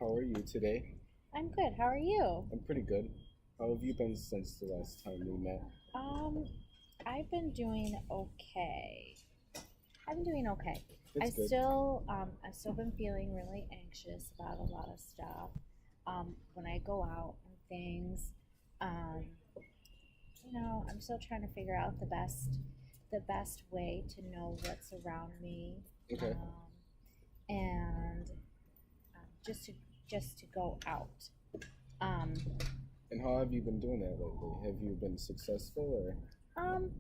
How are you today? I'm good. How are you? I'm pretty good. How have you been since the last time we met? Um, I've been doing okay. I've been doing okay. It's good. I've still been feeling really anxious about a lot of stuff. When I go out and things, um, I'm still trying to figure out the best way to know what's around me, Okay. um, and just to go out. Um, And how have you been doing that lately? Have you been successful Um,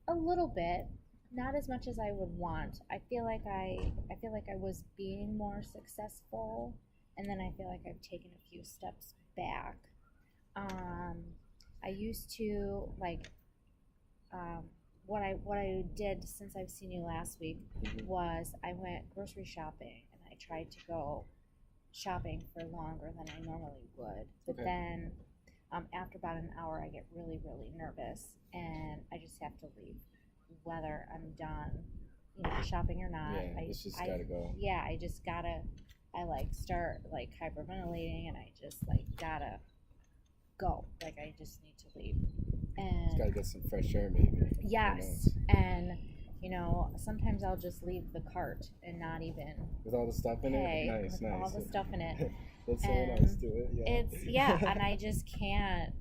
a little bit, not as much as I would want. I feel like I was being more successful, and then I feel like I've taken a few steps back. Um, I used to like um, what I did since I've seen you last week or? was I went grocery shopping and I tried to go shopping for longer than I normally would. But Okay. then after about an hour, I get really, really nervous and I just have to leave, whether I'm done, shopping or not. Yeah, it's just gotta go. Yeah, I just gotta, I like start like hyperventilating and I just like gotta go. Like I just need to leave. Just gotta And get some fresh air, maybe. Who yes, knows? and sometimes I'll just leave the cart and not even With all the stuff in pay it? Nice, with all nice. the stuff in it. Let someone else And do it, yeah. and I just can't.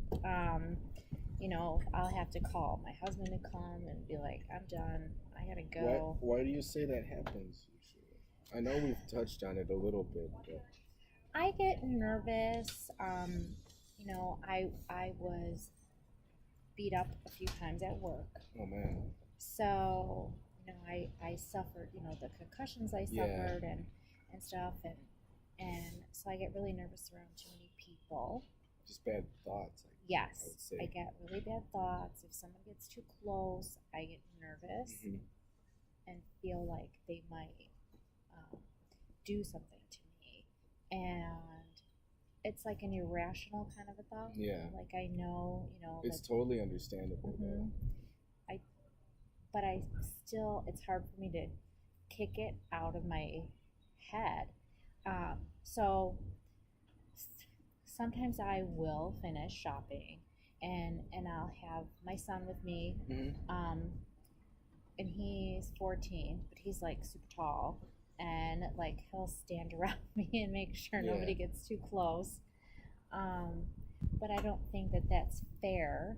I'll have to call my husband to come and be like, I'm done. I gotta go. Why do you say that happens usually? I know we've touched on it a little bit, but I get nervous. I was beat up a few times at work, oh man. so I suffered. The concussions I Yeah. suffered and stuff, and so I get really nervous around too many people. Just bad thoughts, I Yes, would say. I get really bad thoughts. If someone gets too close, I get nervous Mhm. and feel like they might do something to me. And it's like an irrational kind of a thought. Yeah. Like I know, It's that, totally understandable, hmm I, but it's hard for me to kick it out of my head. So sometimes I will finish shopping and I'll have my son with me. though. And he's 14, but he's like super tall and like he'll stand around me and make sure Yeah. nobody gets too close. But I don't think that that's fair,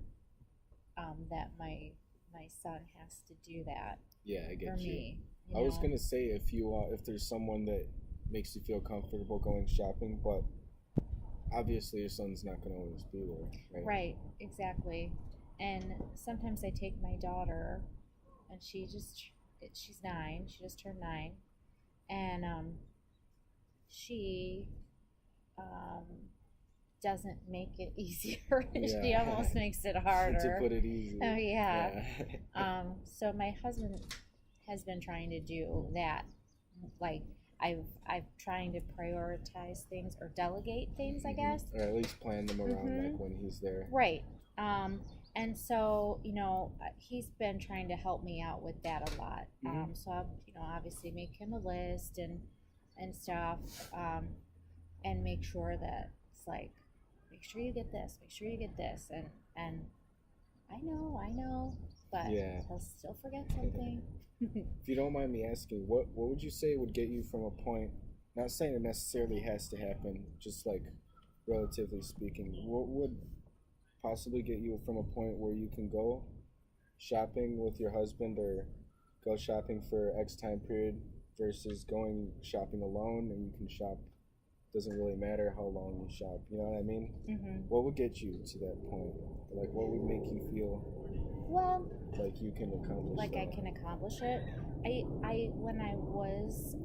that my son has to do that Yeah, I for get you. me. I was gonna say if there's someone that makes you feel comfortable going shopping, but obviously your son's not gonna always be there, right? Right, exactly. And sometimes I take my daughter, and she's 9. She just turned 9, and she um, doesn't make it easier. She Yeah. almost makes it To harder. put it easy. Oh yeah. Yeah. So my husband has been trying to do that. Like I've trying to prioritize things or delegate things, I guess. Or at least plan them around Mhm. like when he's there. Right. And so, he's been trying to help me out with that a lot. Mhm. So I'll, obviously make him a list and stuff, and make sure that it's like, make sure you get this, make sure you get this, and I know, but Yeah. he'll still forget something. If you don't mind me asking, what would you say would get you from a point, not saying it necessarily has to happen, just like relatively speaking, what would possibly get you from a point where you can go shopping with your husband or go shopping for X time period versus going shopping alone and you can shop, doesn't really matter how long you shop, you know what I mean? hmm What would get you to that point? Like what would make you feel Well, like you can accomplish like that? I can accomplish it. I when I was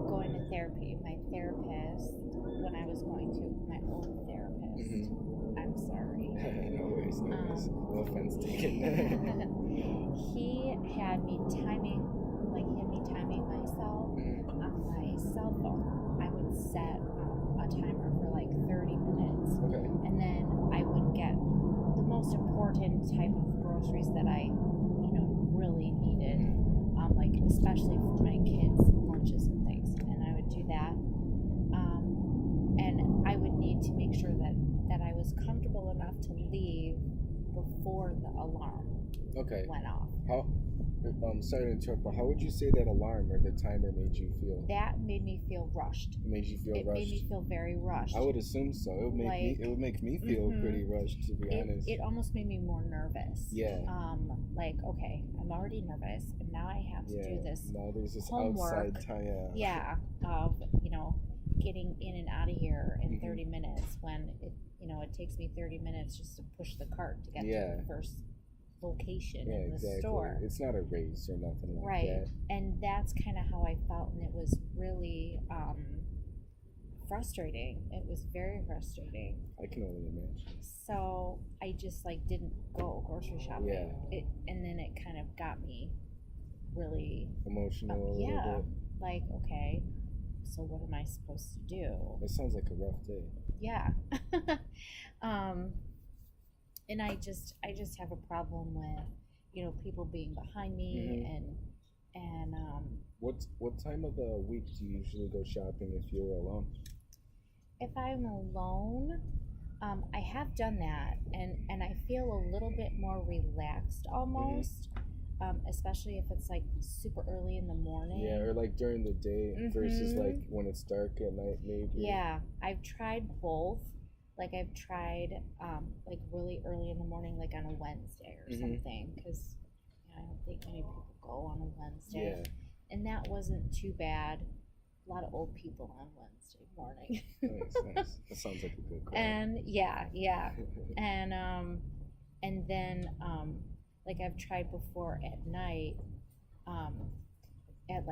going to therapy, my therapist, when I was going to my own therapist, I'm sorry. No worries, no worries. No offense taken. He had me timing myself on my cell phone. I would set a timer for like 30 minutes, Okay. and then I would get the most important type of groceries that I, really needed, like especially for my kids' lunches and things. And I would do that. before the alarm Okay. went off. How? Sorry to interrupt, but how would you say that alarm or the timer made you feel? That made me feel rushed. It made you feel It rushed. made me feel very rushed. I would assume so. It would make me. It would make me feel pretty rushed, to be honest. It almost made me more nervous. Yeah. Like, okay, I'm already nervous, and now I have to do this. Now there's this homework. outside time. Yeah. Of getting in and out of here in 30 minutes when it takes me 30 minutes just to push the cart to get to the first location in the store. It's not a race or nothing like right. that. And that's kind of how I felt, and it was really frustrating. It was very frustrating. I can only imagine. So I just didn't go grocery shopping. Yeah. And then it kind of got me really emotional. Yeah. Like, okay, so what am I supposed to do? That sounds like a rough day. Yeah. And I just have a problem with, people being behind me and what time of the week do you usually go shopping if you're alone? If I'm alone, I have done that and I feel a little bit more relaxed almost. Especially if it's super early in the morning. Yeah, or during the day versus when it's dark at night, maybe. Yeah, I've tried both. I've tried really early in the morning, on a Wednesday or something, because I don't think many people go on a Wednesday. Yeah. And that wasn't too bad. A lot of old people on Wednesday morning. Nice. That sounds like a good crowd. And yeah. And then I've tried before at night, at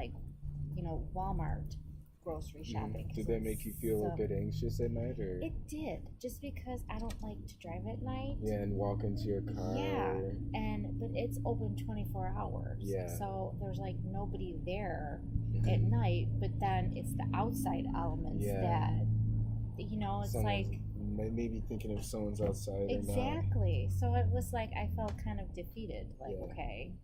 Walmart grocery shopping. Did that make you feel a bit anxious at night, or? It did, just because I don't like to drive at night. Yeah, and walk into your car. Yeah, but it's open 24 hours. Yeah. So there's nobody there at night, but then it's the outside elements that, it's someone's maybe thinking if someone's outside exactly. So it was I felt kind of defeated. Okay,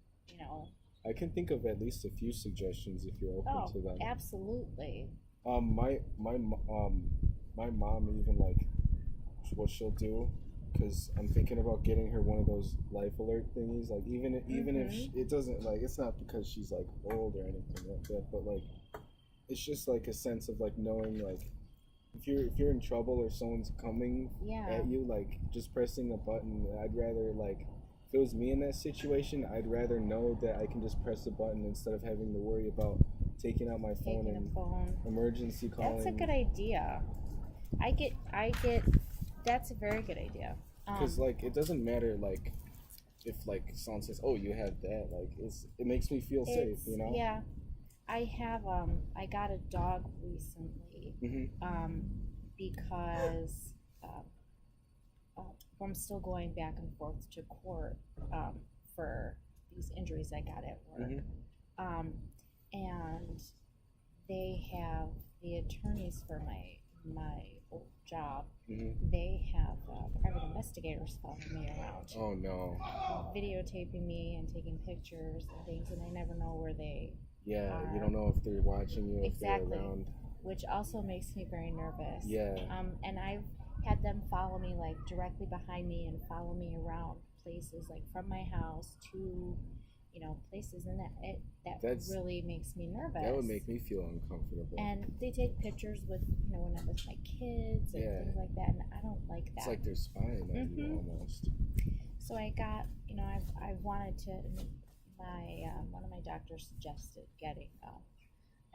I can think of at least a few suggestions if you're open to them. Absolutely. My mom even what she'll do, because I'm thinking about getting her one of those life alert thingies. Even if it doesn't it's not because she's old or anything like that, but it's just a sense of knowing if you're in trouble or someone's coming at you, just pressing a button. I'd rather if it was me in that situation, I'd rather know that I can just press a button instead of having to worry about taking out my phone and emergency calling. That's a good idea. I get. That's a very good idea. Because it doesn't matter if someone says, "Oh, you have that," it makes me feel safe, Yeah, I have. I got a dog recently. Because. I'm still going back and forth to court for these injuries I got at work. And they have the attorneys for my old job. They have private investigators following me around. Oh no! Videotaping me and taking pictures and things, and I never know where they. Yeah, are. You don't know if they're watching you, if they're around. Which also makes me very nervous. Yeah. And I've had them follow me directly behind me and follow me around places from my house to places, and that really makes me nervous. That would make me feel uncomfortable. And they take pictures with when I'm with my kids and things like that, and I don't like that. It's they're spying on you almost. So I got I wanted to one of my doctors suggested getting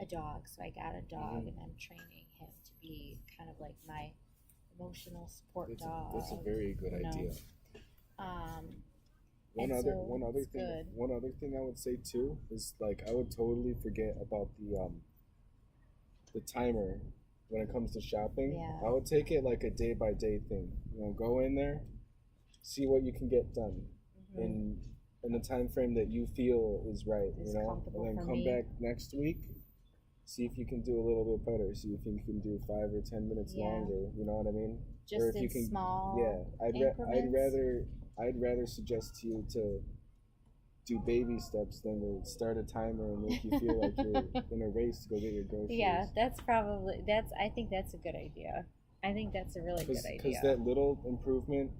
a dog, so I got a dog, and I'm training him to be kind of my emotional support dog. That's a very good idea. One other thing I would say too is I would totally forget about the timer when it comes to shopping. Yeah. I would take it a day by day thing. Go in there, see what you can get done in the time frame that you feel is right. And then come back next week. See if you can do a little bit better. See if you can do 5 or 10 minutes longer. You know what I mean? Just or if you can, small. Yeah, I'd rather suggest to you to do baby steps than to start a timer and make you feel like you're in a race to go get your groceries. Yeah, I think that's a good idea. I think that's a really good idea. Because that little improvement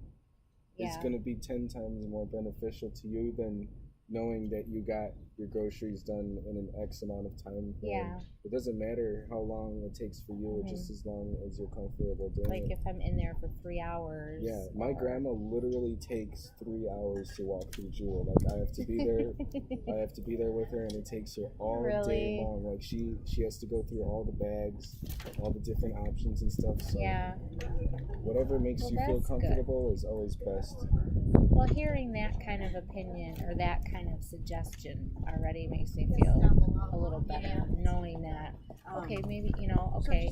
it's Yeah. going to be 10 times more beneficial to you than knowing that you got your groceries done in an X amount of time frame. Yeah. It doesn't matter how long it takes for you, just as long as you're comfortable doing Like it. if I'm in there for 3 hours. Yeah, my or... grandma literally takes 3 hours to walk through Jewel. Like I have to be there, I have to be there with her, and it takes her all day Really? long. Like she has to go through all the bags, all the different options and stuff. So Yeah. whatever makes Well, you feel that's good. comfortable is always best. Well, hearing that kind of opinion or that kind of suggestion already makes me feel a little better. Knowing that, okay, maybe, okay,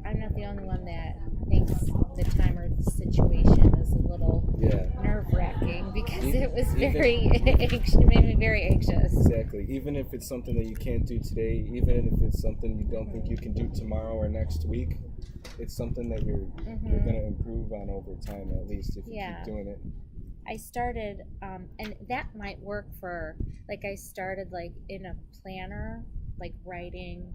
I'm not the only one that thinks the timer situation is a little Yeah. nerve-wracking because it was Even- very anxious, made me very anxious. Exactly. Even if it's something that you can't do today, even if it's something you don't think you can do tomorrow or next week, it's something that you're going to improve on over time, at least if you keep doing it. I started, and that might work for, like, I started, like, in a planner, like, writing,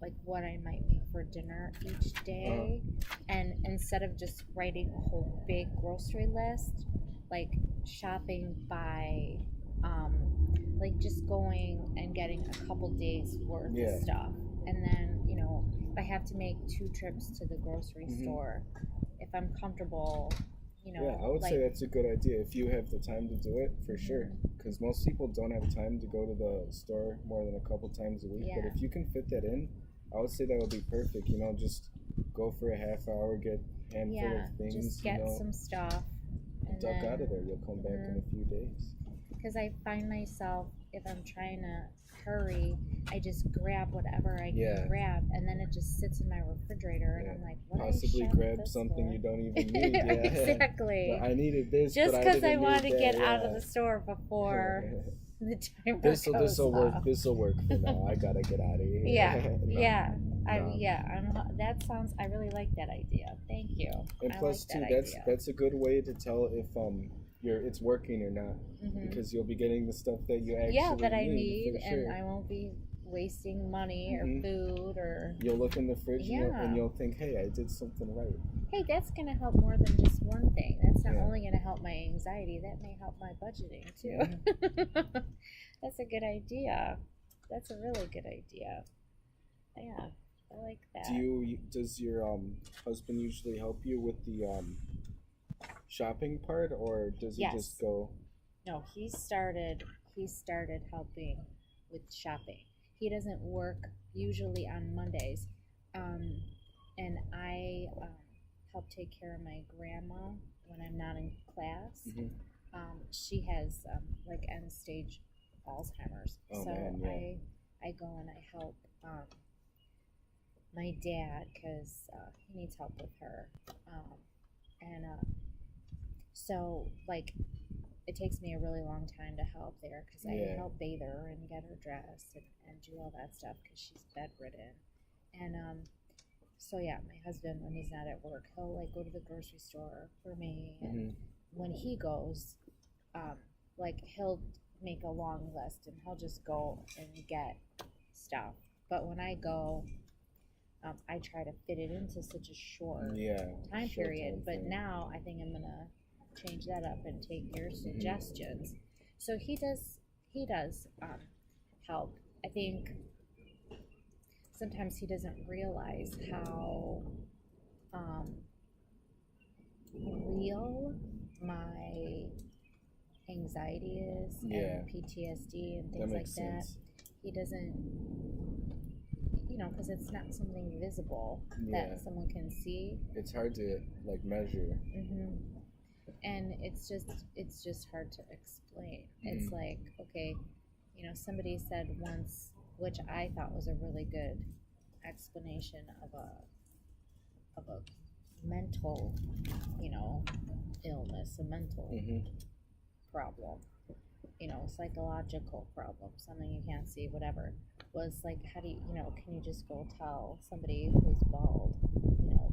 like, what I might make for dinner each day. And instead of just writing a whole big grocery list, like, shopping by, like, just going and getting a couple days worth of stuff. And then, if I have to make 2 trips to the grocery store, if I'm comfortable... I would say that's a good idea if you have the time to do it, for sure. Because most people don't have time to go to the store more than a couple times a week. Yeah. But if you can fit that in, I would say that would be perfect. Just go for a half hour, get a handful of things. Just get some stuff. And duck then, out of there. You'll come back in a few days. Because I find myself, if I'm trying to hurry, I just grab whatever I can grab, and then it just sits in my refrigerator, and I'm like, what? Possibly grab something you don't even need. Exactly. But I needed this. Just because I want to get out of the store before the timer goes This'll work. off. This'll work for now. I gotta get out of here. I really like that idea. Thank you. And plus, too, that's a good way to tell if it's working or not, because you'll be getting the stuff that you actually need, and I won't be wasting money or food or... You'll look in the fridge and you'll think, hey, I did something right. Hey, that's going to help more than just one thing. That's not only going to help my anxiety, that may help my budgeting too. That's a good idea. That's a really good idea. Yeah, I like that. Does your husband usually help you with the shopping part, or does he just go? No, he started helping with shopping. He doesn't work usually on Mondays, and I help take care of my grandma when I'm not in class. She has like end stage Alzheimer's, I go and I help my dad because he needs help with her, so like it takes me a really long time to help there because I help bathe her and get her dressed and do all that stuff because she's bedridden. And so yeah, my husband, when he's not at work, he'll like go to the grocery store for me. And when he goes, like he'll make a long list and he'll just go and get stuff. But when I go, I try to fit it into such a short time period. But now I think I'm gonna change that up and take your suggestions. So he does help. I think sometimes he doesn't realize how real my anxiety is and PTSD and things like that. He doesn't, because it's not something visible that someone can see. It's hard to like measure. And it's just hard to explain. It's like, okay, somebody said once, which I thought was a really good explanation of a mental, illness, a mental problem, psychological problem, something you can't see, whatever, was like, how do you, can you just go tell somebody who's bald,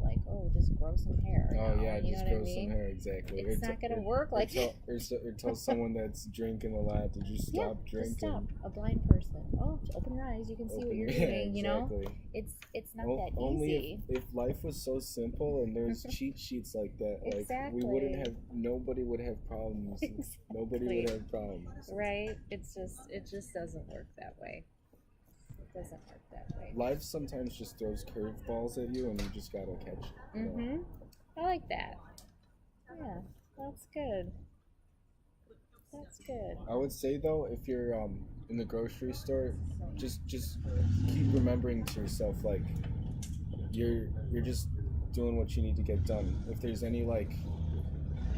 like, oh, just grow some hair. Oh now, yeah, you know just what I grow mean? some hair, exactly. It's not gonna work or like tell, or tell someone that's drinking a lot to just yeah, stop drinking. just stop. A blind person. Oh, open your eyes. You can see what you're doing. You know, exactly. it's not that Only easy. if life was so simple and there's cheat sheets like that, like Exactly. we wouldn't have. Nobody would have problems. Exactly. Nobody would have problems. Right? It just doesn't work that way. It doesn't work that way. Life sometimes just throws curveballs at you, and you just gotta catch it. You know? Mhm. I like that. Yeah, that's good. That's good. I would say though, if you're in the grocery store, just keep remembering to yourself like you're just doing what you need to get done. If there's any like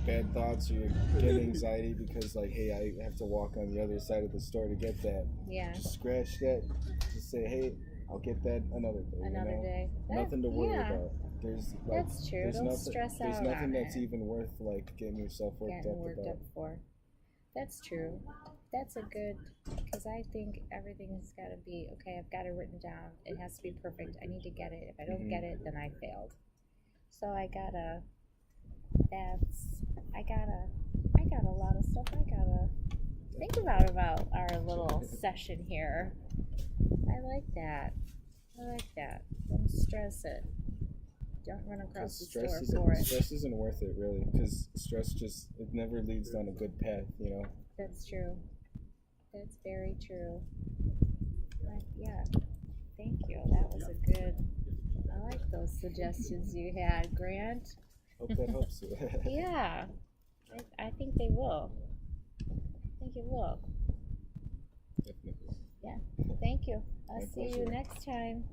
bad thoughts or you get anxiety because like, hey, I have to walk on the other side of the store to get that, Yeah. just scratch that. Just say, hey, I'll get that another day. Another you know? day. Nothing to worry yeah. about. There's like, That's true. There's Don't nothing, stress there's out nothing on that's it. even worth like getting yourself worked Getting up worked about. up for. That's true. That's a good, because I think everything's got to be okay. I've got it written down. It has to be perfect. I need to get it. If I don't get it, then I failed. So I gotta. I got a lot of stuff I gotta think about our little session here. I like that. Don't stress it. Don't run across the store for it. Stress isn't worth it really, because stress just it never leads down a good path. You know. That's true. That's very true. Yeah. Thank you. That was a good. I like those suggestions you had, Grant. Hope that helps you. Yeah. I think they will. I think it will. Definitely. Yeah. Thank you. I'll My see you pleasure. next time.